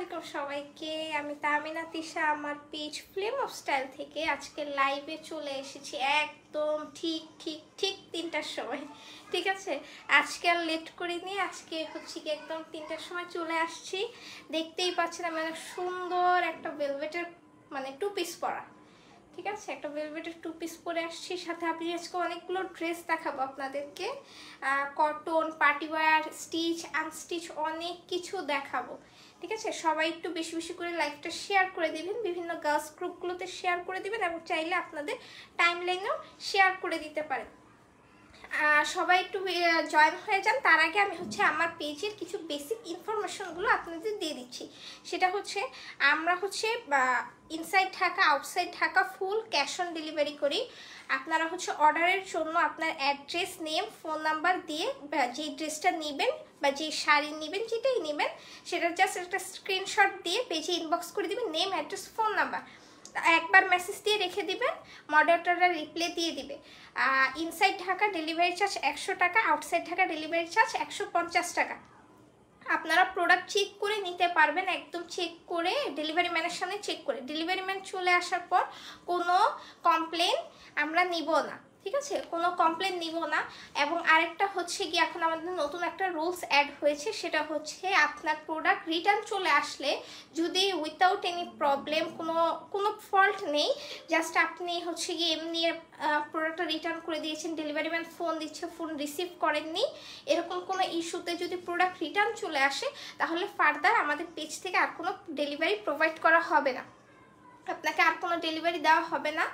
আলাইকুম সবাইকে। আমি তামিনা তিশা আমার পেজ ফ্লেম অফ স্টাইল থেকে আজকে লাইভে চলে এসেছি একদম ঠিক 3টার সময়। ঠিক আছে, আজকে আর লেট করিনি, আজকে হচ্ছে কি একদম 3টার সময় চলে আসছি। দেখতেই পাচ্ছেন আমি অনেক সুন্দর একটা ভেলভেটের মানে 2 পিস পরা, ঠিক আছে, একটা ভেলভেটের 2 পিস পরে আসছি। সাথে আমি আজকে অনেকগুলো ড্রেস দেখাবো আপনাদেরকে, কটন, পার্টিওয়্যার, স্টিচ, আনস্টিচ অনেক কিছু দেখাবো। ঠিক আছে, সবাই একটু বেশি বেশি করে লাইভটা শেয়ার করে দিবেন, বিভিন্ন গার্লস গ্রুপগুলোতে শেয়ার করে দিবেন এবং চাইলে আপনাদের টাইমলাইনেও শেয়ার করে দিতে পারেন। সবাই একটু জয়েন হয়ে যান। তার আগে আমি হচ্ছে আমার পেজের কিছু বেসিক ইনফরমেশনগুলো আপনাদের দিয়ে দিচ্ছি। সেটা হচ্ছে আমরা হচ্ছে inside Dhaka, outside Dhaka full cash on delivery করি। আপনারা হচ্ছে অর্ডারের জন্য আপনার অ্যাড্রেস, নেম, ফোন নাম্বার দিয়ে যেই ড্রেসটা নেবেন বা যেই শাড়ি নেবেন, যেটাই নেবেন সেটার জাস্ট একটা স্ক্রিনশট দিয়ে পেজে ইনবক্স করে দিবেন, নেম, অ্যাড্রেস, ফোন নাম্বার। একবার মেসেজ দিয়ে রেখে দিবেন, মডারেটররা রিপ্লাই দিয়ে দিবে। ইনসাইড ঢাকা ডেলিভারি চার্জ 100 টাকা, আউটসাইড ঢাকা ডেলিভারি চার্জ 150 টাকা। আপনারা প্রোডাক্ট চেক করে নিতে পারবেন, একদম চেক করে ডেলিভারি ম্যানের সামনে চেক করে। ডেলিভারি ম্যান চলে আসার পর কোনো কমপ্লেন আমরা নিব না, ঠিক আছে, কোনো কমপ্লেন নিব না। এবং আরেকটা হচ্ছে কি, এখন আমাদের নতুন একটা রুলস অ্যাড হয়েছে, সেটা হচ্ছে আপনার প্রোডাক্ট রিটার্ন চলে আসলে যদি উইথাউট এনি প্রবলেম, কোনো ফল্ট নেই, জাস্ট আপনি হচ্ছে কি এমনি প্রোডাক্টটা রিটার্ন করে দিয়েছেন, ডেলিভারি ম্যান ফোন দিচ্ছে, ফোন রিসিভ করেননি, এরকম কোনো ইস্যুতে যদি প্রোডাক্ট রিটার্ন চলে আসে তাহলে ফার্দার আমাদের পেজ থেকে আর কোনো ডেলিভারি প্রোভাইড করা হবে না, আপনাকে আর কোনো ডেলিভারি দেওয়া হবে না।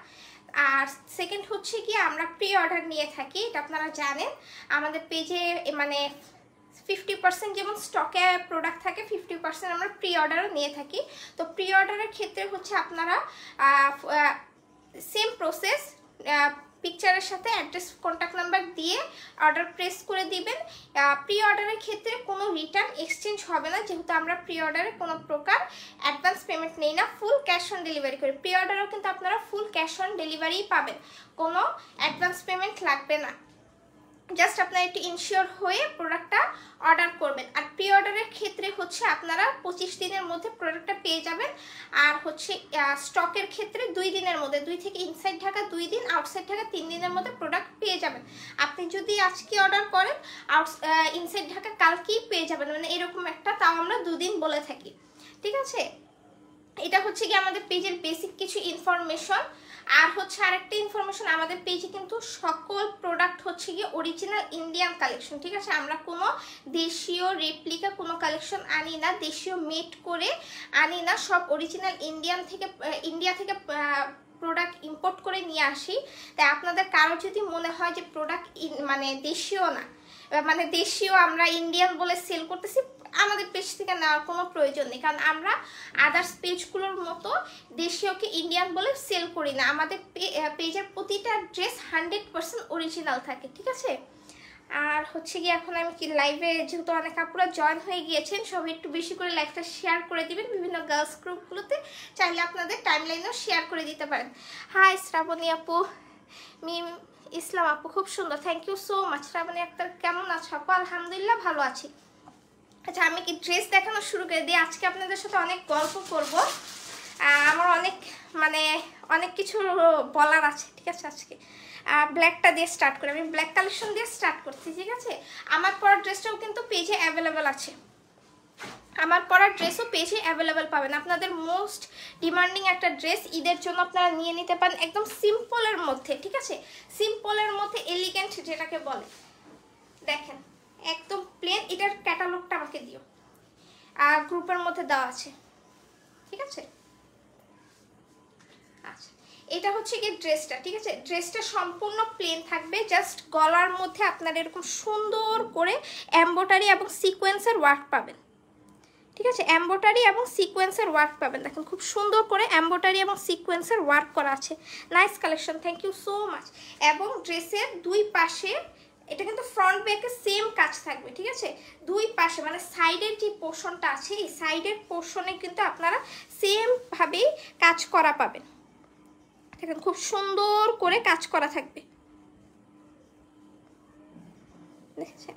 আর সেকেন্ড হচ্ছে কি, আমরা প্রি অর্ডার নিয়ে থাকি, এটা আপনারা জানেন। আমাদের পেজে মানে 50% যেমন স্টকে প্রোডাক্ট থাকে, 50% আমরা প্রি অর্ডারও নিয়ে থাকি। তো প্রি অর্ডারের ক্ষেত্রে হচ্ছে আপনারা সেম প্রসেস, পিকচারের সাথে অ্যাড্রেস, কন্ট্যাক্ট নাম্বার দিয়ে অর্ডার প্রেস করে দিবেন। প্রি অর্ডারের ক্ষেত্রে কোনো রিটার্ন এক্সচেঞ্জ হবে না, যেহেতু আমরা প্রি অর্ডারে কোনো প্রকার অ্যাডভান্স পেমেন্ট নেই না, ফুল ক্যাশ অন ডেলিভারি করি। প্রি অর্ডারেও কিন্তু আপনারা ফুল ক্যাশ অন ডেলিভারিই পাবেন, কোনো অ্যাডভান্স পেমেন্ট লাগবে না, জাস্ট আপনারা একটু ইনশিওর হয়ে প্রোডাক্টটা অর্ডার করবেন। আর প্রি অর্ডারের ক্ষেত্রে হচ্ছে আপনারা 25 দিনের মধ্যে প্রোডাক্টটা পেয়ে যাবেন। আর হচ্ছে স্টকের ক্ষেত্রে 2 দিনের মধ্যে, 2 থেকে ইনসাইড ঢাকা 2 দিন, আউটসাইড ঢাকা 3 দিনের মধ্যে প্রোডাক্ট পেয়ে যাবেন। আপনি যদি আজকে অর্ডার করেন, ইনসাইড ঢাকা কালকেই পেয়ে যাবেন, মানে এরকম একটা, তাও আমরা 2 দিন বলে থাকি, ঠিক আছে। এটা হচ্ছে কি আমাদের পেজের বেসিক কিছু ইনফরমেশন। আর হচ্ছে আরেকটা ইনফরমেশন, আমাদের পেজে কিন্তু সকল প্রোডাক্ট হচ্ছে গিয়ে অরিজিনাল ইন্ডিয়ান কালেকশন, ঠিক আছে। আমরা কোনো দেশীয় রেপ্লিকা কোনো কালেকশন আনি না, দেশীয় মেড করে আনি না, সব অরিজিনাল ইন্ডিয়া থেকে প্রোডাক্ট ইম্পোর্ট করে নিয়ে আসি। তাই আপনাদের কারো যদি মনে হয় যে প্রোডাক্ট মানে দেশীয় না, মানে দেশীয় আমরা ইন্ডিয়ান বলে সেল করতেছি, আমাদের পেজ থেকে নেওয়ার কোনো প্রয়োজন নেই, কারণ আমরা আদার্স পেজগুলোর মতো দেশীয়কে ইন্ডিয়ান বলে সেল করি না। আমাদের পেজের প্রতিটা ড্রেস 100% অরিজিনাল থাকে, ঠিক আছে। আর হচ্ছে কি, এখন আমি কি লাইভে, যেহেতু অনেক আপুরা জয়েন হয়ে গিয়েছেন, সবাই একটু বেশি করে লাইভটা শেয়ার করে দিবেন বিভিন্ন গার্লস গ্রুপগুলোতে, চাইলে আপনাদের টাইমলাইনেও শেয়ার করে দিতে পারেন। হাই শ্রাবণী আপু, মিম ইসলাম আপু, খুব সুন্দর, thank you so much. Shrabani Akter, কেমন আছো আপু? আলহামদুলিল্লাহ ভালো আছি। আচ্ছা, আমি কি ড্রেস দেখানো শুরু করে দিই? আজকে আপনাদের সাথে অনেক গল্প করব, আমার অনেক কিছু বলার আছে, ঠিক আছে। আজকে ব্ল্যাকটা দিয়ে স্টার্ট করি, আমি ব্ল্যাক কালেকশন দিয়ে স্টার্ট করছি, ঠিক আছে। আমার পরা ড্রেসটাও কিন্তু পেজে অ্যাভেলেবেল আছে, আমার পরা ড্রেসও পেজে অ্যাভেলেবেল পাবেন। আপনাদের মোস্ট ডিমান্ডিং একটা ড্রেস ঈদের জন্য আপনারা নিয়ে নিতে পারেন, একদম সিম্পলের মধ্যে, ঠিক আছে, সিম্পলের মধ্যে এলিগেন্ট যেটাকে বলে। দেখেন একদম প্লেন, এটার ক্যাটালগটা আমাকে দিও, গ্রুপের মধ্যে দেওয়া আছে, ঠিক আছে। আচ্ছা, এটা হচ্ছে কি ড্রেসটা, ঠিক আছে। ড্রেসটা সম্পূর্ণ প্লেন থাকবে, জাস্ট গলার মধ্যে আপনারা এরকম সুন্দর করে এমব্রয়ডারি এবং সিকোয়েন্সের ওয়ার্ক পাবেন, ঠিক আছে, এমব্রয়ডারি এবং সিকোয়েন্সের ওয়ার্ক পাবেন। দেখেন খুব সুন্দর করে এমব্রয়ডারি এবং সিকোয়েন্সের ওয়ার্ক করা আছে, nice collection, thank you so much. এবং ড্রেসের দুই পাশে, এটা কিন্তু ফ্রন্ট ব্যাকে সেম কাজ থাকবে, ঠিক আছে, দুই পাশে মানে সাইডের যে পোর্শনটা আছে, এই সাইডের পোর্শনে কিন্তু আপনারা সেম ভাবেই কাজ করা পাবেন। দেখেন খুব সুন্দর করে কাজ করা থাকবে, দেখেছেন।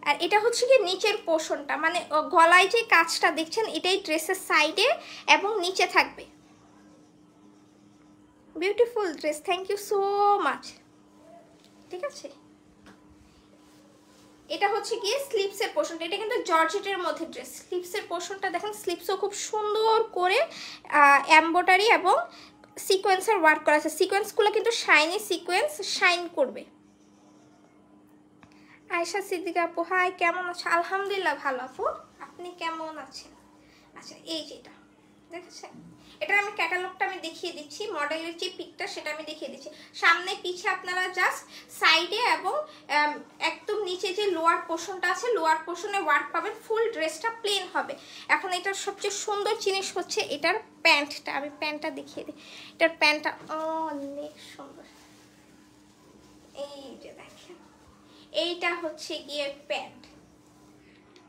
আর এটা হচ্ছে কি নিচের পোর্শনটা, মানে গলায় যে কাজটা দেখছেন এটাই ড্রেসের সাইডে এবং নিচে থাকবে। Beautiful dress, thank you so much. ঠিক আছে, এটা হচ্ছে গিয়ে স্লিপসের পোর্শনটা, এটা কিন্তু জর্জেটের মধ্যে ড্রেস। স্লিপসের পোর্শনটা দেখেন, স্লিপসও খুব সুন্দর করে এমব্রয়ডারি এবং সিকোয়েন্সের ওয়ার্ক করা আছে। সিকোয়েন্সগুলো কিন্তু শাইনি সিকোয়েন্স, শাইন করবে। আয়েশা সিদ্দিকা আপু হাই, কেমন আছো? আলহামদুলিল্লাহ ভালো আপু, আপনি কেমন আছেন? আচ্ছা, এই যেটা দেখেছেন, এটা আমি ক্যাটালগটা আমি দেখিয়ে দিচ্ছি, মডেলের যে পিকটা সেটা আমি দেখিয়ে দিচ্ছি। সামনে পিছে আপনারা জাস্ট সাইডে এবং একদম নিচে যে লোয়ার পোর্শনটা আছে, লোয়ার পোর্শনে ওয়ার্ক পাবেন। ফুল ড্রেসটা প্লেন হবে। এখন এটার সবচেয়ে সুন্দর জিনিস হচ্ছে এটার প্যান্টটা, আমি প্যান্টটা দেখিয়ে দিই। এটার প্যান্টটা অনেক সুন্দর, এই যে দেখেন, এইটা হচ্ছে গিয়ে প্যান্ট।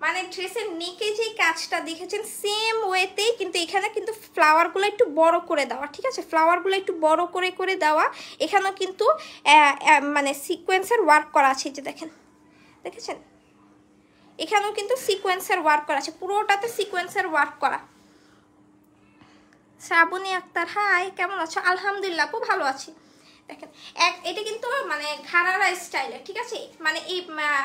মানে ড্রেসের নেকে যে কাজটা দেখেছেন সেম ওয়েতেই, কিন্তু এখানে কিন্তু ফ্লাওয়ারগুলো একটু বড় করে দেওয়া। ঠিক আছে, ফ্লাওয়ারগুলো একটু বড় করে করে দেওয়া। এখানেও কিন্তু মানে সিকোয়েন্সের ওয়ার্ক করা আছে, যে দেখেন, দেখেছেন, এখানেও কিন্তু সিকোয়েন্সের ওয়ার্ক করা আছে, পুরোটাতে সিকোয়েন্সের ওয়ার্ক করা। শ্রাবণী আক্তার হাই, কেমন আছো? আলহামদুলিল্লাহ খুব ভালো আছি। দেখেন এটা কিন্তু মানে ঘাড়ারা স্টাইলের। ঠিক আছে, মানে এই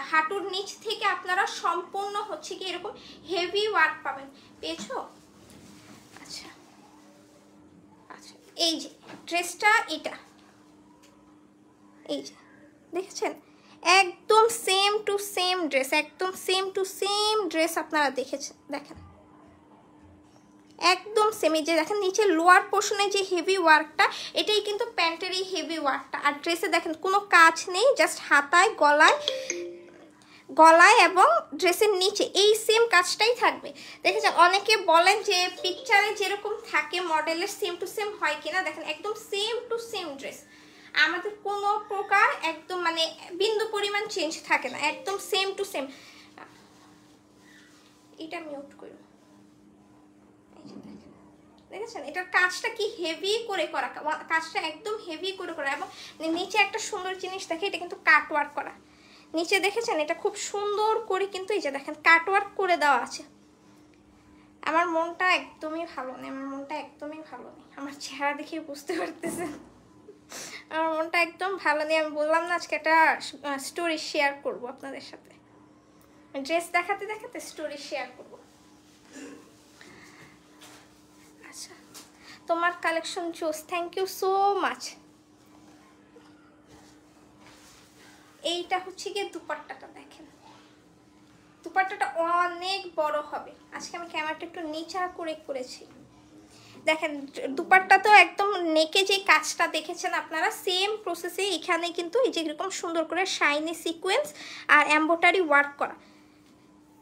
হাঁটুর নিচ থেকে আপনারা সম্পূর্ণ হচ্ছে কি এরকম হেভি ওয়ার্ক পাবেন। পেয়েছো? আচ্ছা আচ্ছা, এই যে ড্রেসটা, এটা এই যে দেখেছেন, একদম সেম টু সেম ড্রেস, একদম সেম টু সেম ড্রেস আপনারা দেখেছেন। দেখেন একদম সেম, এই যে দেখেন নিচে লোয়ার পোর্শনে যে হেভি ওয়ার্কটা, এটাই কিন্তু প্যান্টের এই হেভি ওয়ার্কটা। আর ড্রেসে দেখেন কোনো কাজ নেই, জাস্ট হাতায়, গলায় এবং ড্রেসের নিচে এই সেম কাজটাই থাকবে। দেখেছেন, অনেকে বলেন যে পিকচারে যেরকম থাকে মডেলের সেম টু সেম হয় কিনা। দেখেন একদম সেম টু সেম ড্রেস, আমাদের কোনো প্রকার একদম মানে বিন্দু পরিমাণ চেঞ্জ থাকে না, একদম সেম টু সেম। এটা মিউট করো, দেখেছেন এটার কাজটা কি হেভি করে করা, কাজটা একদম হেভি করে করা। এবং নিচে একটা সুন্দর জিনিস দেখে, এটা কিন্তু কাট ওয়ার্ক করা। নিচে দেখেছেন এটা খুব সুন্দর করে কিন্তু এই যে দেখেন কাট ওয়ার্ক করে দেওয়া আছে। আমার মনটা একদমই ভালো নেই, আমার মনটা একদমই ভালো নেই, আমার চেহারা দেখে বুঝতে পারতেছেন আমার মনটা একদম ভালো নেই। আমি বললাম না আজকে একটা স্টোরি শেয়ার করব আপনাদের সাথে, ড্রেস দেখাতে দেখাতে স্টোরি শেয়ার করব। আচ্ছা, তোমার কালেকশন জোস, থ্যাংক ইউ সো মাচ। এইটা হচ্ছে গিয়ে দুপাট্টাটা, দেখেন দুপাট্টাটা অনেক বড় হবে। আজকে আমি ক্যামেরাটা একটু নিচা করে করেছি। দেখেন দুপাট্টা তো একদম নেকে যে কাজটা দেখেছেন আপনারা, সেম প্রসেসে এখানে কিন্তু এই যে এরকম সুন্দর করে শাইনি সিকোয়েন্স আর এমব্রয়ডারি ওয়ার্ক করা।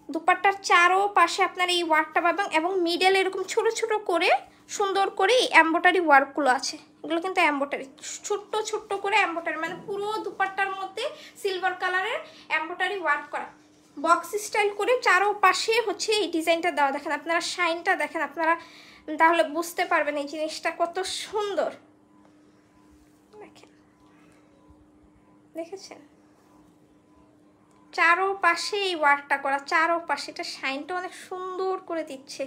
দুপাট্টার চারো পাশে আপনার এই ওয়ার্কটা পাবেন এবং মিডল এরকম ছোট ছোট করে সুন্দর করে এই এমব্রয়ডারি ওয়ার্কগুলো আছে। এগুলো কিন্তু এমব্রয়ডারি, ছোট্ট ছোট্ট করে এমব্রয়ডারি, মানে পুরো দুপাট্টার মধ্যে সিলভার কালারের এমব্রয়ডারি ওয়ার্ক করা, বক্স স্টাইল করে চারো পাশে হচ্ছে এই ডিজাইনটা দেওয়া। দেখেন আপনারা শাইনটা দেখেন, আপনারা তাহলে বুঝতে পারবেন এই জিনিসটা কত সুন্দর। দেখেন, দেখেছেন চারো পাশে এই ওয়ার্কটা করা, চারো পাশে, এটা শাইনটা অনেক সুন্দর করে দিচ্ছে।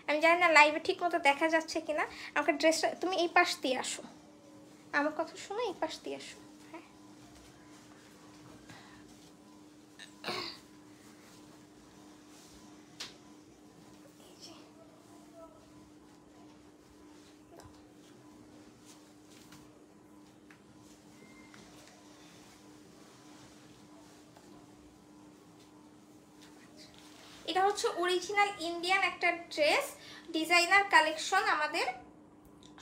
আমি জানি না লাইভে ঠিক মতো দেখা যাচ্ছে কিনা। আমাকে ড্রেসটা, তুমি এই পাশ দিয়ে আসো, আমার কথা শুনো, এই পাশ দিয়ে আসো। হ্যাঁ, এটা হচ্ছে অরিজিনাল ইন্ডিয়ান একটা ড্রেস, ডিজাইনার কালেকশন আমাদের,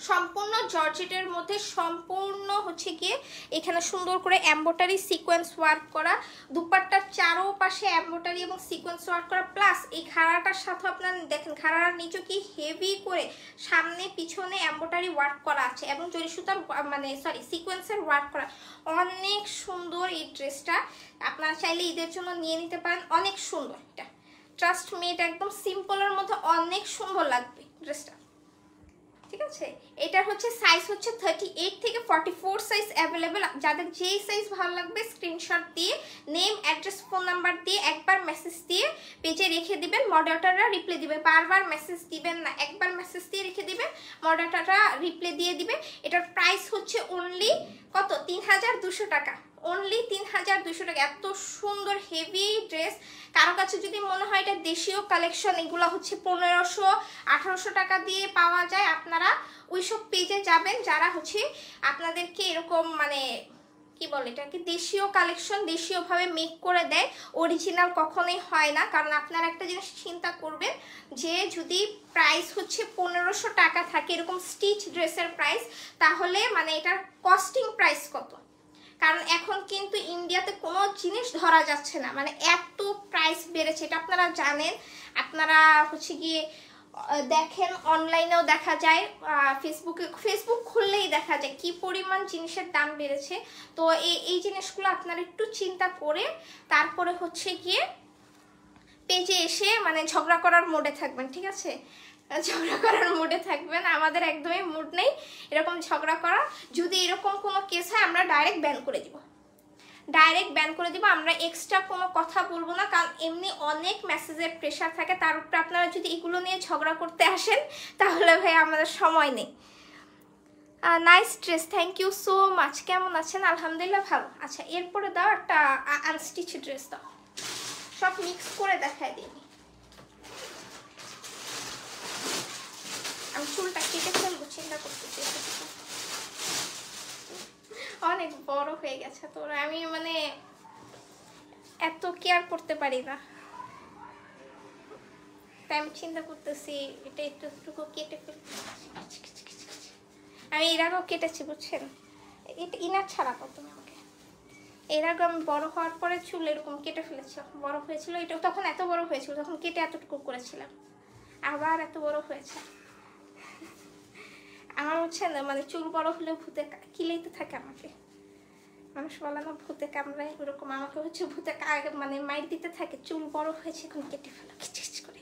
সম্পূর্ণ জর্জেটের মধ্যে, সম্পূর্ণ হচ্ছে গিয়ে এখানে সুন্দর করে এমব্রয়ডারি সিকোয়েন্স ওয়ার্ক করা, দুপাট্টার চারো পাশে এমব্রয়ডারি এবং সিকোয়েন্স ওয়ার্ক করা, প্লাস এই ঘাড়াটার সাথে আপনার দেখেন ঘাড়ার নিচে কি হেভি করে সামনে পিছনে এমব্রয়ডারি ওয়ার্ক করা আছে এবং জরি সুতার মানে সরি সিকোয়েন্সের ওয়ার্ক করা। অনেক সুন্দর এই ড্রেসটা, আপনারা চাইলে ঈদের জন্য নিয়ে নিতে পারেন। অনেক সুন্দর, এটা ট্রাস্ট মি, এটা একদম সিম্পলের মধ্যে অনেক সুন্দর লাগবে ড্রেসটা। ঠিক আছে। এটার হচ্ছে সাইজ হচ্ছে 38 থেকে 44 সাইজ অ্যাভেলেবেল। যাদের যেই সাইজ ভালো লাগবে স্ক্রিনশট দিয়ে নেম, অ্যাড্রেস, ফোন নাম্বার দিয়ে একবার মেসেজ দিয়ে পেজে রেখে দিবেন, মডারেটররা রিপ্লাই দিবে। বারবার মেসেজ দিবেন না, একবার মেসেজ দিয়ে রেখে দিবেন, মডারেটররা রিপ্লাই দিয়ে দিবে। এটার প্রাইস হচ্ছে অনলি কত, 3200 টাকা, অনলি 3200 টাকা। এত সুন্দর হেভি ড্রেস। কারো কাছে যদি মনে হয় এটা দেশীয় কালেকশন, এগুলো হচ্ছে 1500-1800 টাকা দিয়ে পাওয়া যায়, আপনারা ওইসব পেজে যাবেন যারা হচ্ছে আপনাদেরকে এরকম মানে কি বলে এটাকে দেশীয় কালেকশন দেশীয়ভাবে মেক করে দেয়, অরিজিনাল কখনোই হয় না। কারণ আপনারা একটা জিনিস চিন্তা করবেন যে যদি প্রাইস হচ্ছে 1500 টাকা থাকে এরকম স্টিচ ড্রেসের প্রাইস, তাহলে মানে এটার কস্টিং প্রাইস কত। কারণ এখন কিন্তু ইন্ডিয়াতে কোনো জিনিস ধরা যাচ্ছে না, মানে এত প্রাইস বেড়েছে, এটা আপনারা জানেন। আপনারা হচ্ছে গিয়ে দেখেন, অনলাইনেও দেখা যায়, ফেসবুক খুললেই দেখা যায় কি পরিমাণ জিনিসের দাম বেড়েছে। তো এই জিনিসগুলো আপনারা একটু চিন্তা করে তারপরে হচ্ছে গিয়ে পেজে এসে মানে ঝগড়া করার মোডে থাকবেন, ঠিক আছে? ঝগড়া করার মুডে থাকবেন, আমাদের একদমই মুড নেই এরকম ঝগড়া করা। যদি এরকম কোনো কেস হয় আমরা ডাইরেক্ট ব্যান করে দিব, আমরা এক্সট্রা কোনো কথা বলবো না। কারণ এমনি অনেক মেসেজের প্রেশার থাকে, তার উপরে আপনারা যদি এগুলো নিয়ে ঝগড়া করতে আসেন তাহলে ভাই আমাদের সময় নেই। Nice dress, thank you so much. কেমন আছেন? আলহামদুলিল্লাহ ভালো। আচ্ছা, এরপরে দাও একটা আনস্টিচ ড্রেস দাও, সব মিক্স করে দেখাই দিই। আমি চুলটা কেটে ফেলবো চিন্তা করতেছি, অনেক বড় হয়ে গেছে তো, আমি মানে এত কেয়ার করতে পারি না, তাই আমি চিন্তা করতেছি এটা একটু কেটে ফেলবো। আমি এর আগেও কেটেছি বুঝছেন, এটা ইনার ছাড়া কত আমাকে। এর আগে আমি বড় হওয়ার পরে চুল এরকম কেটে ফেলেছি, বড় হয়েছিল, এটা তখন এত বড় হয়েছিল, তখন কেটে এতটুকু করেছিলাম, আবার এত বড় হয়েছে। আমার হচ্ছে না মানে চুল বড় হলে ভূতে কিলেইতে থাকে আমাকে, মানুষ বলে না ভূতে কামড়ায়, ওরকম আমাকে হচ্ছে ভূতে মানে মাইর দিতে থাকে, চুল বড় হয়েছে এখন কেটে ফেলো খিচখিচ করে।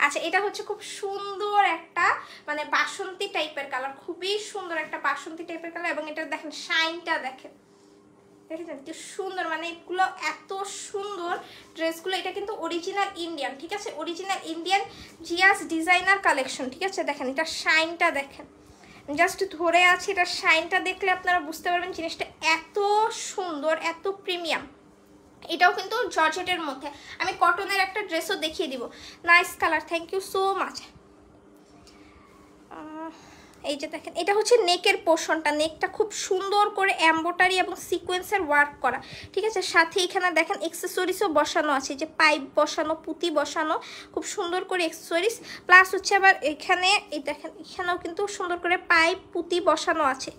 আচ্ছা, এটা হচ্ছে খুব সুন্দর একটা মানে বাসন্তী টাইপের কালার, খুবই সুন্দর একটা বাসন্তী টাইপের কালার। এবং এটা দেখেন শাইনটা দেখেন, দেখেছেন কি সুন্দর, মানে এগুলো এত সুন্দর ড্রেসগুলো। এটা কিন্তু অরিজিনাল ইন্ডিয়ান, ঠিক আছে, original Indian Zia's designer collection, ঠিক আছে। দেখেন এটা শাইনটা দেখেন, জাস্ট ধরে আছে, এটা শাইনটা দেখলে আপনারা বুঝতে পারবেন জিনিসটা এত সুন্দর, এত প্রিমিয়াম। এটাও কিন্তু জর্জেটের মধ্যে। আমি কটনের একটা ড্রেসও দেখিয়ে দিব, nice colour, thank you so much. এই যে দেখেন, এটা হচ্ছে নেকের পোর্শনটা, নেকটা খুব সুন্দর করে এমব্রয়ডারি এবং সিকোয়েন্সের ওয়ার্ক করা, ঠিক আছে। সাথে এখানে দেখেন অ্যাকসেসরিজও বসানো আছে, যে পাইপ বসানো, পুঁতি বসানো, খুব সুন্দর করে অ্যাকসেসরিজ। প্লাস হচ্ছে আবার এখানে এই দেখেন, এখানেও কিন্তু সুন্দর করে পাইপ পুঁতি বসানো আছে,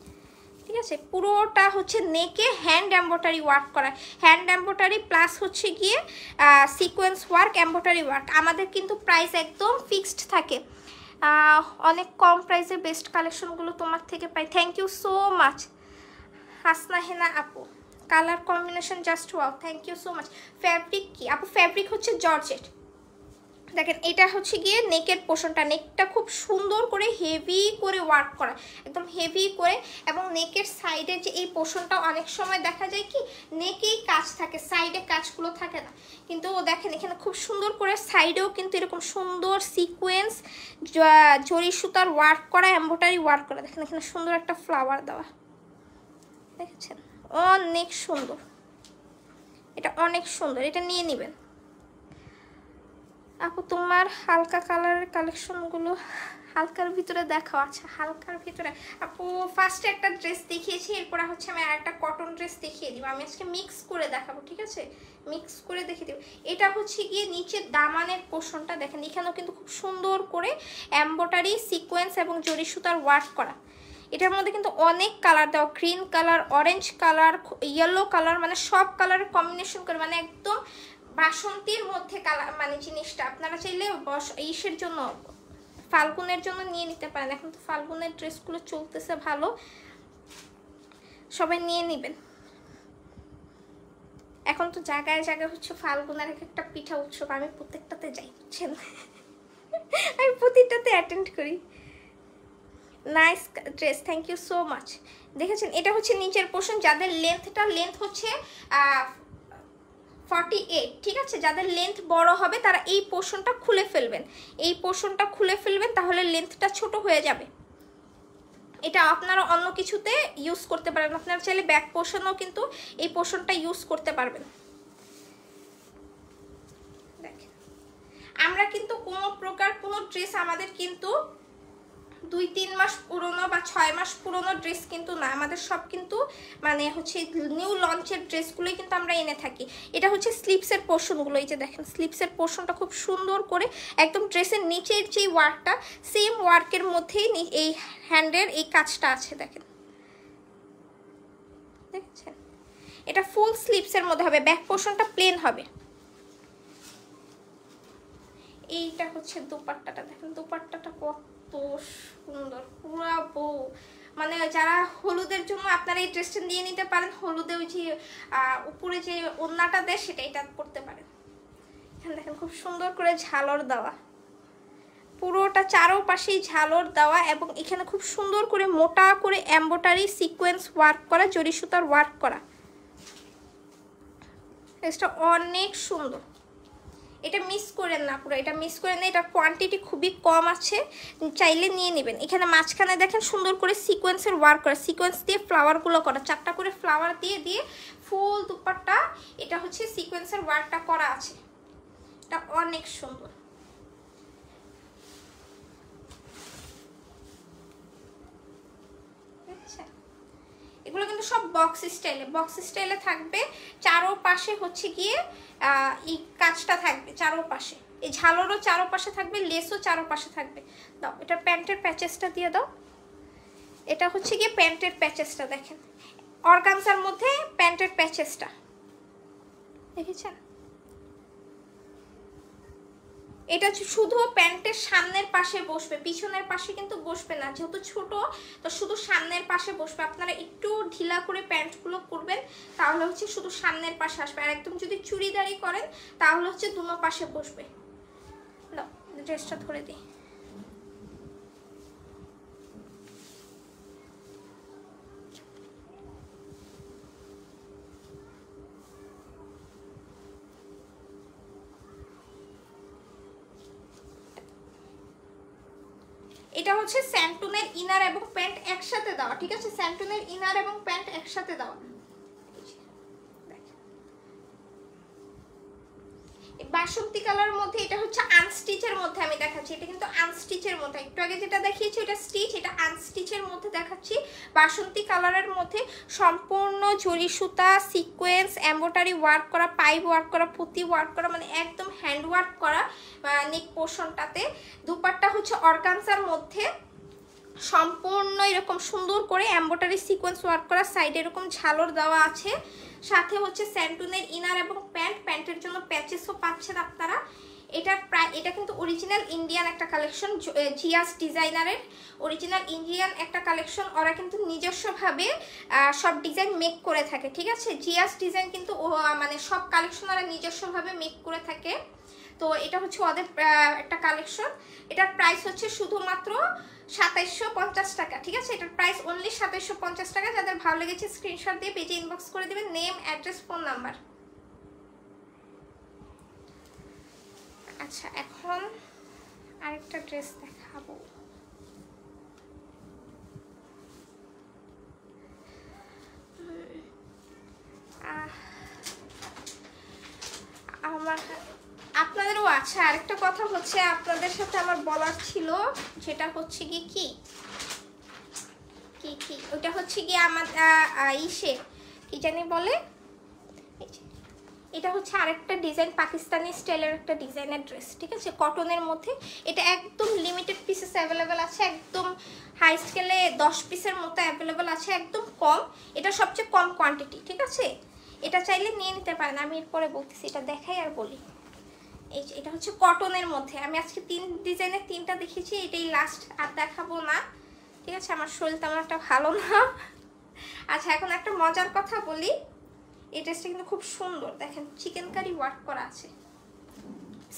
ঠিক আছে। পুরোটা হচ্ছে নেকে হ্যান্ড এমব্রয়ডারি ওয়ার্ক করা, হ্যান্ড এমব্রয়ডারি প্লাস হচ্ছে গিয়ে সিকোয়েন্স ওয়ার্ক, এমব্রয়ডারি ওয়ার্ক। আমাদের কিন্তু প্রাইস একদম ফিক্সড থাকে, অনেক কম প্রাইসে বেস্ট কালেকশনগুলো তোমার থেকে পাই। Thank you so much Hasna Hena আপু, colour combination just wow, thank you so much. Fabric কি আপু? ফ্যাব্রিক হচ্ছে জর্জেট। দেখেন এটা হচ্ছে গিয়ে নেকের পোর্শনটা, নেকটা খুব সুন্দর করে হেভি করে ওয়ার্ক করা, একদম হেভি করে। এবং নেকের সাইডে যে এই পোর্শনটা অনেক সময় দেখা যায় কি নেকেই কাজ থাকে, সাইডে কাজগুলো থাকে না, কিন্তু দেখেন এখানে খুব সুন্দর করে সাইডেও কিন্তু এরকম সুন্দর সিকোয়েন্স জরি সুতার ওয়ার্ক করা, এমব্রয়ডারি ওয়ার্ক করা। দেখেন এখানে সুন্দর একটা ফ্লাওয়ার দেওয়া, দেখেছেন, অনেক সুন্দর, এটা অনেক সুন্দর, এটা নিয়ে নেবেন আপু। তোমার হালকা কালারের কালেকশনগুলো হালকার ভিতরে দেখাও। আচ্ছা, হালকার ভিতরে আপু ফার্স্টে একটা ড্রেস দেখিয়েছি, এরপরে হচ্ছে আমি আর একটা কটন ড্রেস দেখিয়ে দিব। আমি আজকে মিক্স করে দেখাবো, ঠিক আছে, মিক্স করে দেখিয়ে দেবো। এটা হচ্ছে গিয়ে নিচের দামানের পোর্শনটা দেখেন, এখানেও কিন্তু খুব সুন্দর করে এমব্রয়ডারি, সিকোয়েন্স এবং জরি সুতার ওয়ার্ক করা। এটার মধ্যে কিন্তু অনেক কালার দেওয়া, green colour, orange colour, yellow colour, মানে সব কালারের কম্বিনেশন করে, মানে একদম বাসন্তীর মধ্যে কালার, মানে জিনিসটা আপনারা চাইলে ইসের জন্য ফাল্গুনের জন্য নিয়ে নিতে পারেন। এখন তো ফাল্গুনের ড্রেসগুলো চলতেছে ভালো, সবাই নিয়ে নেবেন। এখন তো জায়গায় জায়গায় হচ্ছে ফাল্গুনের একটা পিঠা উৎসব, আমি প্রত্যেকটাতে যাই বুঝছেন, আমি প্রতিটাতে অ্যাটেন্ড করি। Nice dress, thank you so much. দেখেছেন এটা হচ্ছে নিচের পোর্শন, যাদের লেন্থ হচ্ছে 48, ঠিক আছে, যাদের লেন্থ বড় হবে তারা এই পোর্শনটা খুলে ফেলবেন, এই পোর্শনটা খুলে ফেলবেন, তাহলে লেন্থটা ছোট হয়ে যাবে। এটা আপনারা অন্য কিছুতে ইউজ করতে পারবেন, আপনারা চাইলে ব্যাক পোর্শনও কিন্তু এই পোর্শনটা ইউজ করতে পারবেন। দেখেন আমরা কিন্তু কোনো প্রকার কোনো ড্রেস আমাদের কিন্তু 2-3 মাস পুরনো বা 6 মাস পুরনো ড্রেস কিন্তু না, আমাদের সব কিন্তু মানে হচ্ছে নিউ লঞ্চের ড্রেসগুলোই কিন্তু আমরা এনে থাকি। এটা হচ্ছে স্লিপসের পোর্শনগুলো, এই যে দেখেন স্লিপসের পোর্শনটা খুব সুন্দর করে একদম ড্রেসের নিচের যে ওয়ার্কটা সেম ওয়ার্কের মধ্যেই এই হ্যান্ডের এই কাজটা আছে, দেখেন দেখছেন। এটা ফুল স্লিপসের মধ্যে হবে, ব্যাক পোর্শনটা প্লেন হবে। এইটা হচ্ছে দুপাট্টাটা, দেখেন দুপাট্টাটা কত সুন্দর, পুরা বউ মানে যারা হলুদের জন্য আপনারা এই ড্রেসটা নিয়ে নিতে পারেন, হলুদে ওই যে উপরে যে ওড়নাটা দেয় সেটা এটা পরতে পারেন। এখানে দেখেন খুব সুন্দর করে ঝালর দেওয়া, পুরোটা চারোপাশেই ঝালর দেওয়া, এবং এখানে খুব সুন্দর করে মোটা করে এমব্রয়ডারি সিকোয়েন্স ওয়ার্ক করা, জরি সুতার ওয়ার্ক করা। ড্রেসটা অনেক সুন্দর, এটা মিস করেন না, পুরো এটা মিস করেন না, এটা কোয়ান্টিটি খুবই কম আছে, চাইলে নিয়ে নেবেন। এখানে মাঝখানে দেখেন সুন্দর করে সিকোয়েন্সের ওয়ার্ক করা, সিকোয়েন্স দিয়ে ফ্লাওয়ারগুলো করা, 4টা করে ফ্লাওয়ার দিয়ে দিয়ে ফুল দুপাট্টা এটা হচ্ছে সিকোয়েন্সের ওয়ার্কটা করা আছে, এটা অনেক সুন্দর। এগুলো কিন্তু সব বক্স স্টাইলে থাকবে, চারোপাশে হচ্ছে গিয়ে এই কাজটা থাকবে, চারোপাশে এই ঝালরও চারোপাশে থাকবে, লেসও চারোপাশে থাকবে। দাও এটা প্যান্টের প্যাচেসটা দিয়ে দাও, এটা হচ্ছে গিয়ে প্যান্টের প্যাচেসটা, দেখেন অর্গানজার মধ্যে প্যান্টের প্যাচেসটা দেখেছেন। এটা শুধু প্যান্টের সামনের পাশে বসবে, পিছনের পাশে কিন্তু বসবে না, যেহেতু ছোট তো শুধু সামনের পাশে বসবে। আপনারা একটু ঢিলা করে প্যান্টগুলো করবেন, তাহলে হচ্ছে শুধু সামনের পাশে আসবে, আর একদম যদি চুড়িদারি করেন তাহলে হচ্ছে দুনো পাশে বসবে। দাও ড্রেসটা ধরে দিই। এটা হচ্ছে স্যান্টুনের ইনার এবং প্যান্ট একসাথে দেওয়া, ঠিক আছে, স্যান্টুনের ইনার এবং প্যান্ট একসাথে দেওয়া। বাসন্তী কালারের মধ্যে এটা হচ্ছে আনস্টিচের মধ্যে আমি দেখাচ্ছি, এটা কিন্তু আনস্টিচের মধ্যে, একটু আগে যেটা দেখিয়েছি এটা স্টিচ, এটা আনস্টিচের মধ্যে দেখাচ্ছি। বাসন্তী কালারের মধ্যে সম্পূর্ণ জরি সুতা সিকোয়েন্স এমব্রয়ডারি ওয়ার্ক করা, পাইপ ওয়ার্ক করা, পুঁতি ওয়ার্ক করা, মানে একদম হ্যান্ড ওয়ার্ক করা নেক পোর্শনটাতে। দুপাট্টা হচ্ছে অর্গানজার মধ্যে সম্পূর্ণ এরকম সুন্দর করে এমব্রয়ডারি সিকোয়েন্স ওয়ার্ক করা, সাইডে এরকম ঝালর দেওয়া আছে, সাথে হচ্ছে স্যান্টুনের ইনার এবং প্যান্টের জন্য প্যাচেসও পাচ্ছেন আপনারা। এটা কিন্তু অরিজিনাল ইন্ডিয়ান একটা কালেকশন, জিয়াস ডিজাইনারের অরিজিনাল ইন্ডিয়ান একটা কালেকশন, ওরা কিন্তু নিজস্বভাবে সব ডিজাইন মেক করে থাকে, ঠিক আছে। জিয়াস ডিজাইন কিন্তু মানে সব কালেকশন ওরা নিজস্বভাবে মেক করে থাকে। তো এটা হচ্ছে ওদের একটা কালেকশন, এটার প্রাইস হচ্ছে শুধুমাত্র 2750 টাকা, ঠিক আছে। এটার প্রাইস অনলি 2750 টাকা। যাদের ভালো লেগেছে স্ক্রিনশট দিয়ে পেজে ইনবক্স করে দিবেন, নেম অ্যাড্রেস ফোন নাম্বার। আচ্ছা এখন আরেকটা ড্রেস দেখাবো। আপনাদেরও আছে আরেকটা কথা হচ্ছে আপনাদের সাথে আমার বলার ছিল, যেটা হচ্ছে কি কি কি কি ওটা হচ্ছে কি আমার ইসে কি জানি বলে, এটা হচ্ছে আরেকটা ডিজাইন, পাকিস্তানি স্টাইলের একটা ডিজাইনের ড্রেস, ঠিক আছে, কটনের মধ্যে। এটা একদম লিমিটেড পিসেস অ্যাভেলেবেল আছে, একদম হাই স্কেলে 10 পিসের মতো অ্যাভেলেবেল আছে, একদম কম, এটা সবচেয়ে কম কোয়ান্টিটি, ঠিক আছে। এটা চাইলে নিয়ে নিতে পারেন, আমি এরপরে বলতেছি, এটা দেখাই আর বলি। এই যে এটা হচ্ছে কটনের মধ্যে, আমি আজকে 3 ডিজাইনের 3টা দেখিয়েছি, এটাই লাস্ট, আর দেখাবো না, ঠিক আছে, আমার শরীর তেমন একটা ভালো না। আচ্ছা এখন একটা মজার কথা বলি, এই ড্রেসটা কিন্তু খুব সুন্দর, দেখেন চিকেন কারি ওয়ার্ক করা আছে,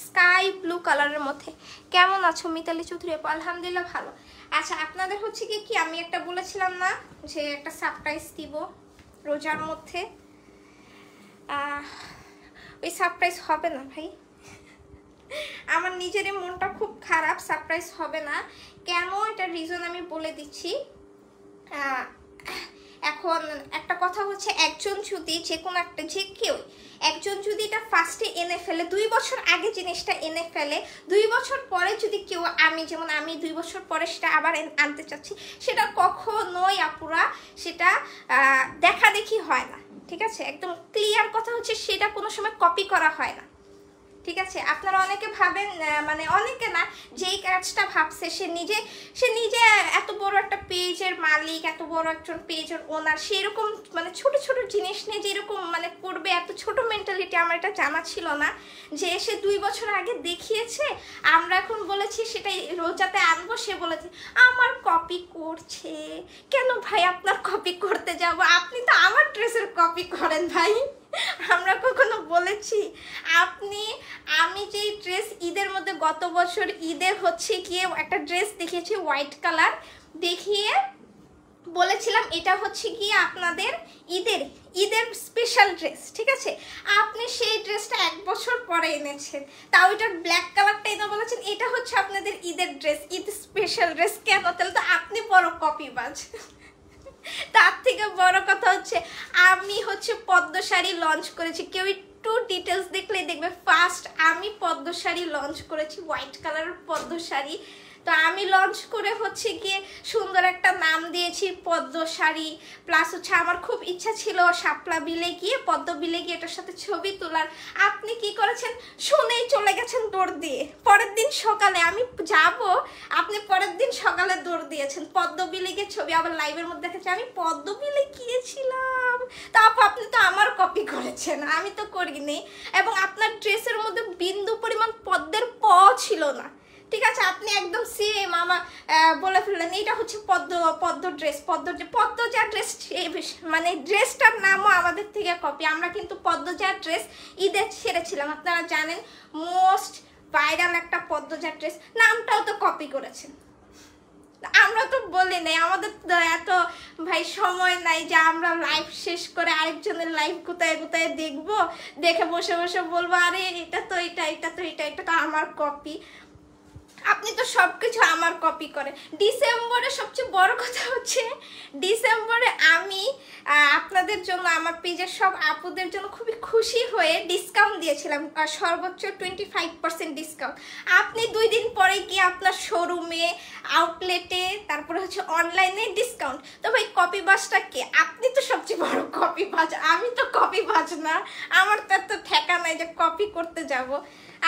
স্কাই ব্লু কালারের মধ্যে। কেমন আছো মিতালি চৌধুরী? আলহামদুলিল্লাহ ভালো। আচ্ছা আপনাদের হচ্ছে কি আমি একটা বলেছিলাম না যে একটা সারপ্রাইজ দিব রোজার মধ্যে, ওই সারপ্রাইজ হবে না ভাই, আমার নিজেরই মনটা খুব খারাপ, সারপ্রাইজ হবে না। কেন এটা রিজন আমি বলে দিচ্ছি। এখন একটা কথা হচ্ছে, একজন যদি যে কোনো একটা যে কেউ একজন যদি এটা ফার্স্টে এনে ফেলে, 2 বছর আগে জিনিসটা এনে ফেলে, 2 বছর পরে যদি কেউ, আমি যেমন আমি 2 বছর পরে সেটা আবার আনতে চাচ্ছি, সেটা কখনোই আপুরা সেটা দেখা দেখি হয় না, ঠিক আছে? একদম ক্লিয়ার কথা হচ্ছে সেটা কোনো সময় কপি করা হয় না, ঠিক আছে? আপনারা অনেকে ভাবেন, মানে অনেকে না, যেই কাজটা ভাবছে সে নিজে এত বড় একটা পেজের মালিক, এত বড় একজন পেজের ওনার, সেরকম মানে ছোট ছোট জিনিস নিয়ে যেরকম মানে করবে, এত ছোট মেন্টালিটি আমার এটা জানা ছিল না। যে সে 2 বছর আগে দেখিয়েছে, আমরা এখন বলেছি সেটাই রোজাতে আনবো, সে বলেছে আমার কপি করছে। কেন ভাই আপনার কপি করতে যাব? আপনি তো আমার ড্রেসের কপি করেন ভাই, আমরা কখনো বলেছি? আমি যে ড্রেস ঈদের মধ্যে গত বছর ঈদে হচ্ছে গিয়ে একটা ড্রেস দেখিয়েছি হোয়াইট কালার, দেখিয়ে বলেছিলাম এটা হচ্ছে গিয়ে আপনাদের ঈদের স্পেশাল ড্রেস, ঠিক আছে? আপনি সেই ড্রেসটা 1 বছর পরে এনেছেন, তাও এটার ব্ল্যাক কালারটা এনে বলেছেন এটা হচ্ছে আপনাদের ঈদের ড্রেস, ঈদ স্পেশাল ড্রেস। কেন? তাহলে তো আপনি বড় কপিবাজ। তার থেকে বড় কথা হচ্ছে আমি হচ্ছে পদ্ম শাড়ি লঞ্চ করেছি, কেউ একটু ডিটেলস দেখলে দেখবে ফার্স্ট আমি পদ্ম শাড়ি লঞ্চ করেছি, হোয়াইট কালারের পদ্ম শাড়ি। তো আমি লঞ্চ করে হচ্ছে গিয়ে সুন্দর একটা নাম দিয়েছি পদ্ম শাড়ি, প্লাস হচ্ছে আমার খুব ইচ্ছা ছিল শাপলা বিলে গিয়ে, পদ্ম বিলে গিয়ে এটার সাথে ছবি তোলার। আপনি কি করেছেন? শুনেই চলে গেছেন দৌড় দিয়ে, পরের দিন সকালে আমি যাব, আপনি পরের দিন সকালে দৌড় দিয়েছেন পদ্ম বিলে গিয়ে ছবি, আবার লাইভের মধ্যে দেখেছি আমি পদ্ম বিলে গিয়েছিলাম। তা আপনি তো আমার কপি করেছেন, আমি তো করিনি। এবং আপনার ড্রেসের মধ্যে বিন্দু পরিমাণ পদ্মের প ছিল না, ঠিক আছে? আপনি একদম সেম আমার বলে ফেললেন এটা হচ্ছে পদ্ম ড্রেস, পদ্মজা ড্রেস, মানে ড্রেসটার নামও আমাদের থেকে কপি। আমরা কিন্তু পদ্মজা ড্রেস ঈদে ছেড়েছিলাম, আপনারা জানেন, মোস্ট ভাইরাল একটা পদ্মজা ড্রেস, নামটাও তো কপি করেছেন। আমরা তো বলি নাই, আমাদের তো এত ভাই সময় নাই যে আমরা লাইভ শেষ করে আরেকজনের লাইভ কোথায় কোথায় দেখবো, দেখে বসে বসে বলবো আরে এটা তো এটা তো আমার কপি। আপনি তো সবকিছু আমার কপি করে। ডিসেম্বরে সবচেয়ে বড় কথা হচ্ছে ডিসেম্বরে আমি আপনাদের জন্য আমার পেজের সব আপুদের জন্য খুবই খুশি হয়ে ডিসকাউন্ট দিয়েছিলাম, সর্বোচ্চ 25% ডিসকাউন্ট। আপনি 2 দিন পরে গিয়ে আপনার শোরুমে, আউটলেটে, তারপরে হচ্ছে অনলাইনে ডিসকাউন্ট। তো ভাই কপিবাজটা কে? আপনি তো সবচেয়ে বড় কপিবাজ, আমি তো কপিবাজ না, আমার তো এত ঠেকা নাই যে কপি করতে যাব।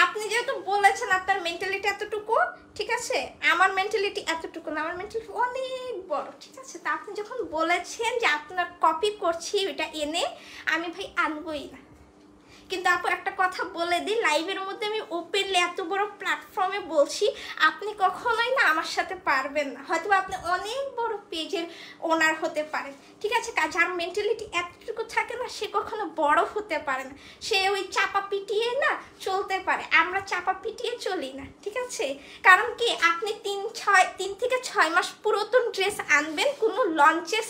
আপনি যেহেতু বলেছেন আপনার মেন্টালিটি এতটুকু, ঠিক আছে? আমার মেন্টালিটি এতটুকু না, আমার মেন্টালিটি অনেক বড়, ঠিক আছে? তা আপনি যখন বলেছেন যে আপনার কপি করছি এটা এনে, আমি ভাই আনবই না। কিন্তু আপু একটা কথা বলে দিই, লাইভের মধ্যে আমি ওপেনলি এত বড় প্ল্যাটফর্মে বলছি, আপনি কখনোই না আমার সাথে পারবেন না। হয়তো আপনি অনেক বড় পেজের ওনার হতে পারেন, ঠিক আছে? যার মেন্টালিটি এতটুকু থাকে না, সে কখনো বড় হতে পারে না, সে ওই চাপা পিটিয়ে না চলতে পারে। আমরা চাপা পিটিয়ে চলি না, ঠিক আছে? কারণ কি, আপনি 3 থেকে 6 মাস পুরাতন ড্রেস আনবেন, কোনো লঞ্চেস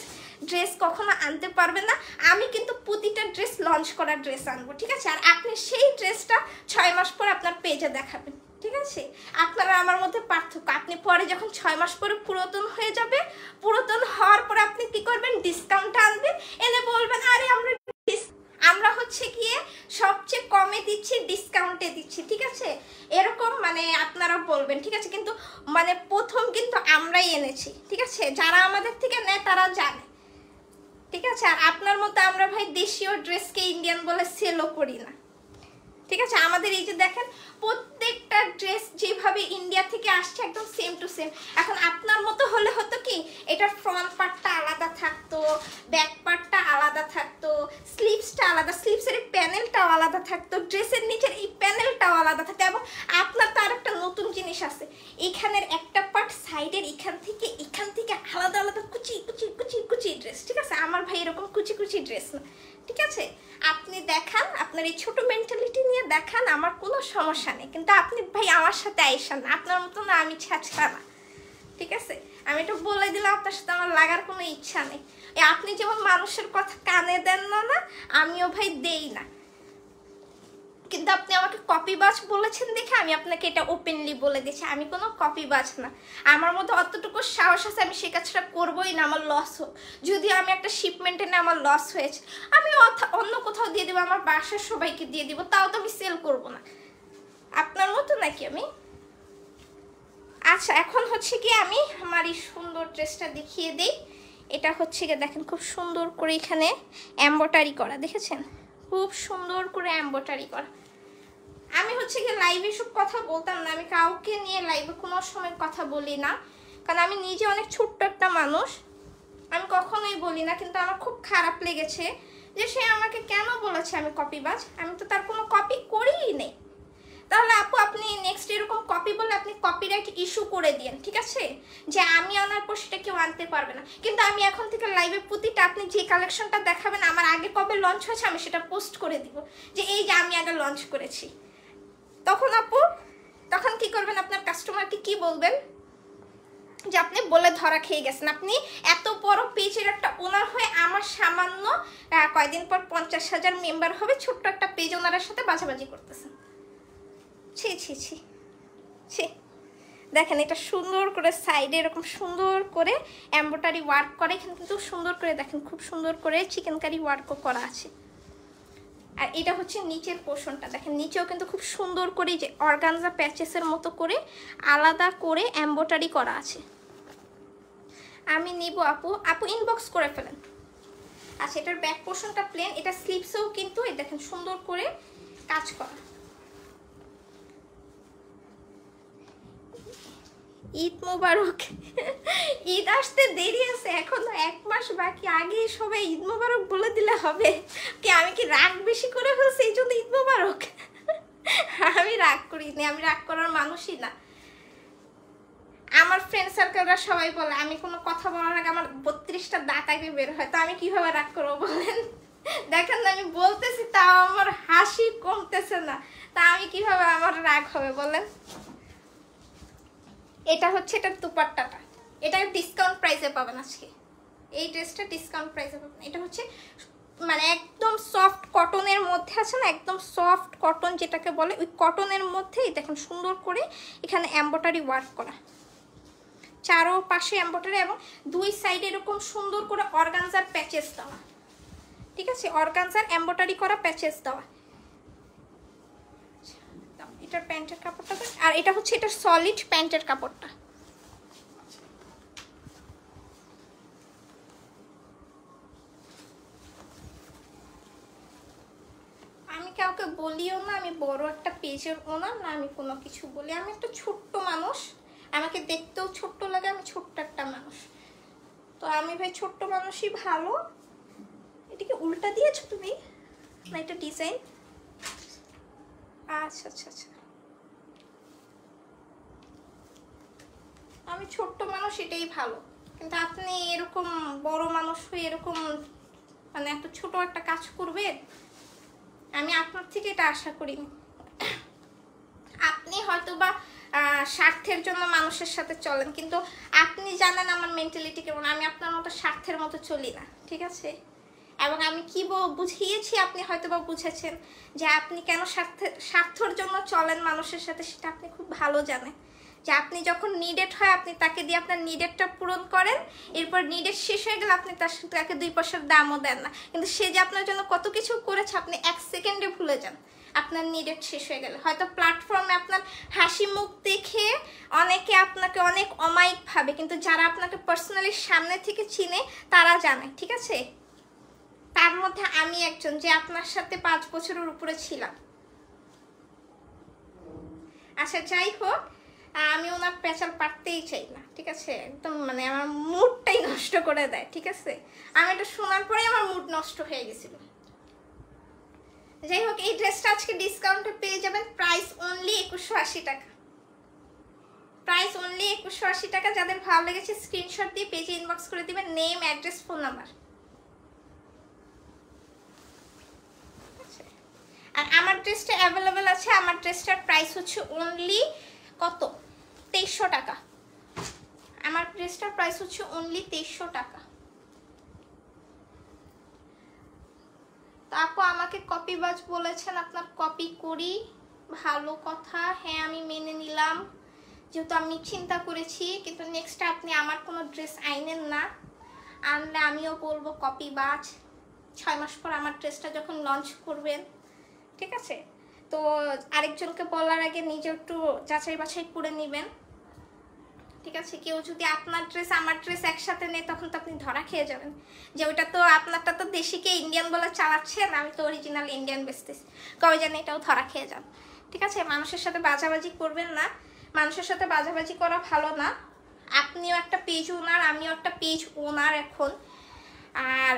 ড্রেস কখনো আনতে পারবেন না। আমি কিন্তু প্রতিটা ড্রেস লঞ্চ করা ড্রেস আনবো, ঠিক আছে? আর আপনি সেই ড্রেসটা 6 মাস পর আপনার পেজে দেখাবেন, ঠিক আছে? আপনারা আমার মধ্যে পার্থক্য, আপনি পরে যখন 6 মাস পরে পুরাতন হয়ে যাবে, পুরাতন হওয়ার পরে আপনি কি করবেন? ডিসকাউন্টটা আনবেন, এনে বলবেন আরে আমরা হচ্ছে গিয়ে সবচেয়ে কমে দিচ্ছি, ডিসকাউন্টে দিচ্ছি, ঠিক আছে? এরকম মানে আপনারা বলবেন, ঠিক আছে? কিন্তু মানে প্রথম কিন্তু আমরাই এনেছি, ঠিক আছে? যারা আমাদের থেকে নেয় তারা জানে, ঠিক আছে? আর আপনার মতো আমরা ভাই দেশীয় ড্রেসকে ইন্ডিয়ান বলে সেলও করি না, ঠিক আছে? আমাদের এই যে দেখেন প্রত্যেকটা ড্রেস যেভাবে ইন্ডিয়া থেকে আসছে একদম সেম টু সেম। এখন আপনার মতো হলে হতো কি, এটার ফ্রন্ট পার্টটা আলাদা থাকতো, ব্যাক পার্টটা আলাদা থাকতো, স্লিভসটা আলাদা, স্লিভসের এই প্যানেলটাও আলাদা থাকতো, ড্রেসের নিচের এই প্যানেলটাও আলাদা থাকতো। এবং আপনার তো আর একটা নতুন জিনিস আছে, এখানের একটা পার্ট সাইডের এখান থেকে আলাদা আলাদা কুচি কুচি কুচি কুচি ড্রেস, ঠিক আছে? আমার ভাই এরকম কুচি কুচি ড্রেস না, ঠিক ঠিক আছে? আপনি দেখান, আপনার এই ছোট মেন্টালিটি নিয়ে দেখান, আমার কোনো সমস্যা নেই, কিন্তু আপনি ভাই আমার সাথে আইসান না, আপনার মতো না আমি ছাড়া না, ঠিক আছে? আমি এটা বলে দিলাম, আপনার সাথে আমার লাগার কোনো ইচ্ছা নেই। আপনি যেমন মানুষের কথা কানে দেন না, না আমিও ভাই দেই না, কিন্তু আপনি আমাকে কপিবাজ বলেছেন দেখে আমি আপনাকে এটা ওপেনলি বলে দিচ্ছি, আমি কোনো কপিবাজ না। আমার মধ্যে অতটুকু সাহস আছে, আমি সে কাজটা করবোই না, আমার লস হোক। যদি আমি একটা শিপমেন্টে না আমার লস হয়েছে, আমি অন্য কোথাও দিয়ে দেবো, আমার বাসার সবাইকে দিয়ে দিব, তাও তো আমি সেল করবো না। আপনার মতো নাকি আমি? আচ্ছা, এখন হচ্ছে কি আমি আমার এই সুন্দর ড্রেসটা দেখিয়ে দিই। এটা হচ্ছে কি দেখেন, খুব সুন্দর করে এখানে এমব্রয়ডারি করা, দেখেছেন? খুব সুন্দর করে এমব্রয়ডারি করা। আমি হচ্ছে কি লাইভে সব কথা বলতাম না, আমি কাউকে নিয়ে লাইভে কোনো সময় কথা বলি না, কারণ আমি নিজে অনেক ছোট্ট একটা মানুষ, আমি কখনোই বলি না। কিন্তু আমার খুব খারাপ লেগেছে যে সে আমাকে কেন বলেছে আমি কপিবাজ, আমি তো তার কোনো কপি করিই নেই। তাহলে আপু আপনি নেক্সট এরকম কপি বলে আপনি কপিরাইট ইস্যু করে দিন, ঠিক আছে? যে আমি আনার পর সেটা কেউ আনতে পারবে না। কিন্তু আমি এখন থেকে লাইভে প্রতিটা আপনি যে কালেকশনটা দেখাবেন আমার আগে কবে লঞ্চ হয়েছে আমি সেটা পোস্ট করে দিব, যে এই যে আমি আগে লঞ্চ করেছি। তখন আপু তখন কি করবেন, আপনার কাস্টমারকে কি বলবেন? যে আপনি বলে ধরা খেয়ে গেছেন। আপনি এত বড় পেজের একটা ওনার হয়ে আমার সামান্য কয়দিন পর 50,000 মেম্বার হবে ছোট্ট একটা পেজ ওনার সাথে বাজাবাজি করতেছেন। ছি ছি ছি ছি। দেখেন এটা সুন্দর করে সাইডে এরকম সুন্দর করে এমব্রয়ডারি ওয়ার্ক করে, এখানে কিন্তু সুন্দর করে দেখেন খুব সুন্দর করে চিকেন কারি ওয়ার্কও করা আছে। আর এটা হচ্ছে নিচের পোর্শনটা, দেখেন নিচেও কিন্তু খুব সুন্দর করে যে অর্গানজা প্যাচেসের মতো করে আলাদা করে এমব্রয়ডারি করা আছে। আমি নিব আপু, আপু ইনবক্স করে ফেলেন। আচ্ছা, এটার ব্যাক পোর্শনটা প্লেন, এটা স্লিপসেও কিন্তু এই দেখেন সুন্দর করে কাজ করা। ঈদ মোবারক। ঈদ আসতে দেরি আছে, এখনো 1 মাস বাকি, আগে সবাই ঈদ মোবারক বলে দিলে হবে কি? আমি কি রাগ বেশি করে ফেলছি এই জন্য ঈদ মোবারক? আমি রাগ করিনি, আমি রাগ করার মানুষই না। আমার ফ্রেন্ড সার্কেলরা সবাই বলে আমি কোনো কথা বলার আগে আমার 32টা দাঁত আগে বের হয়, তো আমি কিভাবে রাগ করবো বলেন? দেখেন না আমি বলতেছি তাও আমার হাসি কমতেছে না, তা আমি কিভাবে আমার রাগ হবে বলেন? এটা হচ্ছে এটার দুপাট্টাটা, এটা ডিসকাউন্ট প্রাইসে পাবেন আজকে, এই ড্রেসটা ডিসকাউন্ট প্রাইসে পাবেন। এটা হচ্ছে মানে একদম সফট কটনের মধ্যে আছে না, একদম সফট কটন যেটাকে বলে, ওই কটনের মধ্যেই দেখেন সুন্দর করে এখানে এমব্রয়ডারি ওয়ার্ক করা, চারো পাশে এমব্রয়ডারি এবং দুই সাইডে এরকম সুন্দর করে অর্গানজার প্যাচেস দেওয়া, ঠিক আছে? অর্গানজার এমব্রয়ডারি করা প্যাচেস দেওয়া। এটার প্যান্টের কাপড়টা, আর এটা হচ্ছে এটার সলিড প্যান্টের কাপড়টা। আমি কাউকে বলিও না আমি বড় একটা পেজের ওনার, না আমি কোনো কিছু বলি, আমি একটা ছোট্ট মানুষ, আমাকে দেখতেও ছোট্ট লাগে, আমি ছোট্ট একটা মানুষ, তো আমি ভাই ছোট্ট মানুষই ভালো। এটাকে উল্টা দিয়েছো তুমি না, এটা ডিজাইন? আচ্ছা আচ্ছা আচ্ছা, আমি ছোট্ট মানুষ এটাই ভালো, কিন্তু আপনি এরকম বড় মানুষ হয়ে এরকম মানে এত ছোট একটা কাজ করবেন, আমি আপনার থেকে এটা আশা করিনি। আপনি হয়তো বা স্বার্থের জন্য মানুষের সাথে চলেন, কিন্তু আপনি জানেন আমার মেন্টালিটি কেমন, আমি আপনার মতো স্বার্থের মতো চলি না, ঠিক আছে? এবং আমি কি বুঝিয়েছি আপনি হয়তো বা বুঝেছেন, যে আপনি কেন স্বার্থের জন্য চলেন মানুষের সাথে, সেটা আপনি খুব ভালো জানেন। যে আপনি যখন নিডেড হয় আপনি তাকে দিয়ে আপনার নিডেডটা পূরণ করেন, এরপর নিডেড শেষ হয়ে গেলে আপনি তাকে 2 পয়সার দামও দেন না, কিন্তু সে যে আপনার জন্য কত কিছু করেছে আপনি 1 সেকেন্ডে ভুলে যান। আপনার নিডেড শেষ হয়ে গেলে হয়তো প্ল্যাটফর্মে আপনার হাসি মুখ দেখে অনেকে আপনাকে অনেক অমায়িক ভাবে, কিন্তু যারা আপনাকে পার্সোনালি সামনে থেকে চিনে তারা জানে, ঠিক আছে? তার মধ্যে আমি একজন, যে আপনার সাথে 5 বছরের উপরে ছিলাম। আচ্ছা যাই হোক, আমি ওনার পেঁচাল পারতেই চাই না, ঠিক আছে? একদম মানে আমার মুডটাই নষ্ট করে দেয়, ঠিক আছে? আমি এটা শোনার পরে আমার মুড নষ্ট হয়ে গেছিল। যাই হোক, এই ড্রেসটা আজকে ডিসকাউন্টে পেয়ে যাবেন, প্রাইস অনলি 2180 টাকা, প্রাইস অনলি 2180 টাকা। যাদের ভালো লেগেছে স্ক্রিনশট দিয়ে পেজে ইনবক্স করে দিবেন, নেম, অ্যাড্রেস, ফোন নাম্বার। আর আমার ড্রেসটা অ্যাভেলেবেল আছে। আমার ড্রেসটার প্রাইস হচ্ছে অনলি কত, 2300 টাকা। আমার ড্রেসটার প্রাইস হচ্ছে অনলি 2300 টাকা। আপু আমাকে কপিবাজ বলেছেন, আপনার কপি করি, ভালো কথা। হ্যাঁ আমি মেনে নিলাম, যেহেতু আমি চিন্তা করেছি, কিন্তু নেক্সট আপনি আমার কোনো ড্রেস আইনেন না, আনলে আমিও বলবো কপিবাজ। 6 মাস পর আমার ড্রেসটা যখন লঞ্চ করবেন, ঠিক আছে, তো আরেকজনকে বলার আগে নিজে একটু যাচাই বাছাই করে নেবেন, ঠিক আছে। কেউ যদি আপনার ড্রেস আমার ড্রেস একসাথে নেয় তখন তো আপনি ধরা খেয়ে যাবেন যে ওইটা তো আপনারটা তো দেশিকে ইন্ডিয়ান বলে চালাচ্ছেন, আমি তো অরিজিনাল ইন্ডিয়ান বেচতেছি, কবে জানি এটাও ধরা খেয়ে যান, ঠিক আছে। মানুষের সাথে বাজাবাজি করবেন না, মানুষের সাথে বাজাবাজি করা ভালো না। আপনিও একটা পেজ ওনার, আমিও একটা পেজ ওনার এখন। আর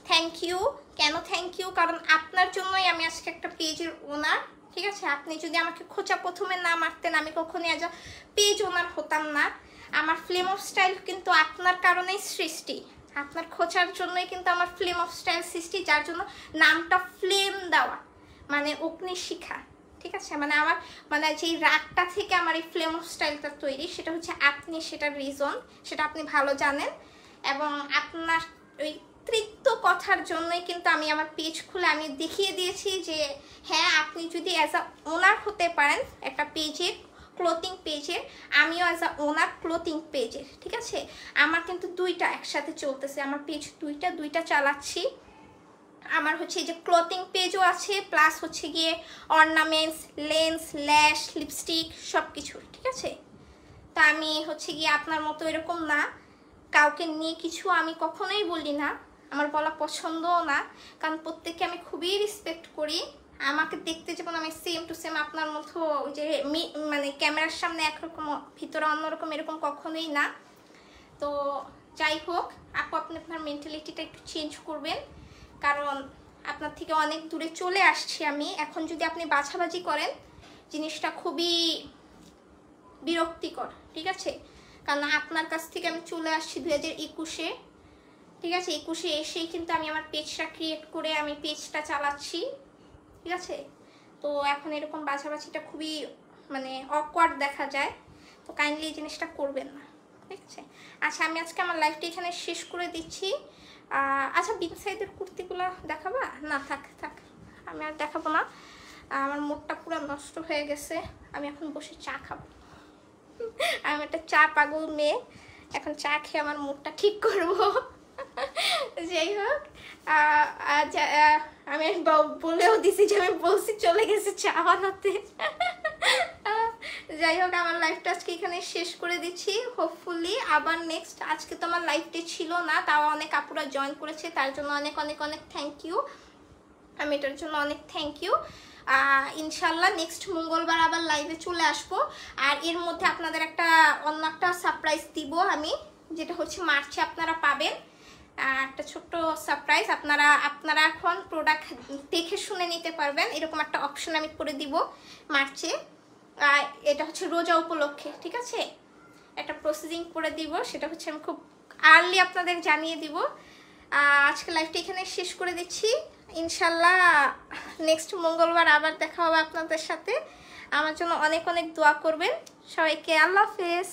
থ্যাংক ইউ, কেন থ্যাংক ইউ, কারণ আপনার জন্যই আমি আজকে একটা পেজের ওনার, ঠিক আছে। আপনি যদি আমাকে খোঁচা প্রথমে না মারতেন, আমি কখনোই আজ পেজ ওনার হতাম না। আমার ফ্লেম অফ স্টাইল কিন্তু আপনার কারণেই সৃষ্টি, আপনার খোঁচার জন্যই কিন্তু আমার ফ্লেম অফ স্টাইল সৃষ্টি, যার জন্য নামটা ফ্লেম দেওয়া, মানে অগ্নিশিখা, ঠিক আছে। মানে আমার মানে যেই রাগটা থেকে আমার এই ফ্লেম অফ স্টাইলটা তৈরি, সেটা হচ্ছে আপনি, সেটার রিজন সেটা আপনি ভালো জানেন। এবং আপনার ওই তৃপ্ত কথার জন্যই কিন্তু আমি আমার পেজ খুলে আমি দেখিয়ে দিয়েছি যে হ্যাঁ আপনি যদি অ্যাজ আ ওনার হতে পারেন একটা পেজের, ক্লোথিং পেজের, আমিও অ্যাজ আ ওনার ক্লোথিং পেজের, ঠিক আছে। আমার কিন্তু দুইটা একসাথে চলতেছে, আমার পেজ দুইটা চালাচ্ছি। আমার হচ্ছে এই যে ক্লোথিং পেজও আছে, প্লাস হচ্ছে গিয়ে অর্নামেন্টস, লেন্স, ল্যাশ, লিপস্টিক সব কিছু, ঠিক আছে। তা আমি হচ্ছে গিয়ে আপনার মতো এরকম না, কাউকে নিয়ে কিছু আমি কখনোই বলি না, আমার বলা পছন্দও না, কারণ প্রত্যেককে আমি খুবই রেসপেক্ট করি। আমাকে দেখতে যেমন আমি সেম টু সেম আপনার মতো যে মানে ক্যামেরার সামনে একরকম ভিতরে অন্যরকম, এরকম কখনোই না। তো যাই হোক আপু, আপনি আপনার মেন্টালিটিটা একটু চেঞ্জ করবেন, কারণ আপনার থেকে অনেক দূরে চলে আসছি আমি। এখন যদি আপনি বাছাবাজি করেন জিনিসটা খুবই বিরক্তিকর, ঠিক আছে। কারণ আপনার কাছ থেকে আমি চলে আসছি 2021-এ, ঠিক আছে। 21-এ এসেই কিন্তু আমি আমার পেজটা ক্রিয়েট করে আমি পেজটা চালাচ্ছি, ঠিক আছে। তো এখন এরকম বাছাবাছিটা খুবই মানে অকওয়ার্ড দেখা যায়, তো কাইন্ডলি এই জিনিসটা করবেন না, ঠিক আছে। আচ্ছা আমি আজকে আমার লাইফটা এখানে শেষ করে দিচ্ছি। আচ্ছা বিন সাইডের কুর্তিগুলো দেখাবা? না থাক থাক, আমি আর দেখাবো না, আমার মুডটা পুরো নষ্ট হয়ে গেছে। আমি এখন বসে চা খাবো, আমি একটা চা পাগল মেয়ে, এখন চা খেয়ে আমার মুডটা ঠিক করবো। যাই হোক আমি বলেও দিছি যে আমি বলছি চলে গেছে চা বানাতে। যাই হোক আমার লাইফটা আজকে এখানে শেষ করে দিচ্ছি। হোপফুলি আবার নেক্সট, আজকে তো আমার লাইফটা ছিল না, তাও অনেক আপুরা জয়েন করেছে, তার জন্য অনেক অনেক অনেক থ্যাংক ইউ, আমি এটার জন্য অনেক থ্যাংক ইউ। ইনশাল্লাহ নেক্সট মঙ্গলবার আবার লাইভে চলে আসবো। আর এর মধ্যে আপনাদের অন্য একটা সারপ্রাইজ দিব আমি, যেটা হচ্ছে মার্চে আপনারা পাবেন একটা ছোট্ট সারপ্রাইজ। আপনারা এখন প্রোডাক্ট দেখে শুনে নিতে পারবেন, এরকম একটা অপশন আমি করে দিব মার্চে। এটা হচ্ছে রোজা উপলক্ষে, ঠিক আছে, একটা প্রসেসিং করে দিব, সেটা হচ্ছে আমি খুব আর্লি আপনাদের জানিয়ে দিব। আজকে লাইভটা এখানে শেষ করে দিচ্ছি। ইনশাল্লাহ নেক্সট মঙ্গলবার আবার দেখা হবে আপনাদের সাথে। আমার জন্য অনেক অনেক দোয়া করবেন। সবাইকে আল্লাহ হাফেজ।